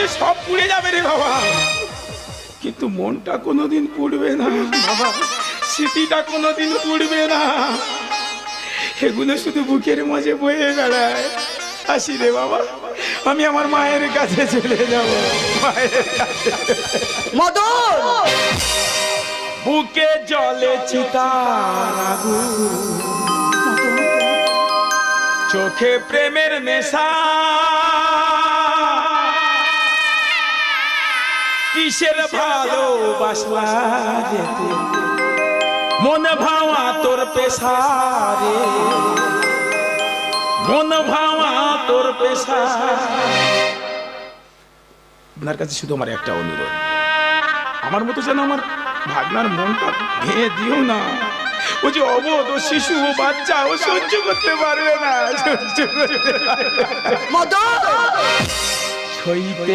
হলে সব পুড়ে যাবে রে বাবা, কিন্তু মনটা কোনোদিন পুড়বে না বাবা, স্মৃতিটা কোনোদিন পুড়বে না, এগুলো শুধু বুকের মাঝে বয়ে বেড়ায়। আসি রে বাবা, আমি আমার মায়ের কাছে চলে যাব, মায়ের কাছে। মদন, বুকে জলে চিতার আগুন, চোখে প্রেমের নেশা, কিসের ভালোবাসলা যেতে মন ভাওয়া তোর পেশারে, মন ভাওয়া তোর পেশা। আপনার কাছে শুধু আমার একটা অনুরোধ, আমার মতো যেন আমার ভাগনার মনটা ভেঙে দিও না। ও যে অবোধ, ও শিশু, ও বাচ্চা, ও সহ্য করতে পারবে না, সহ্য করতে পারবে না। মদন, সইতে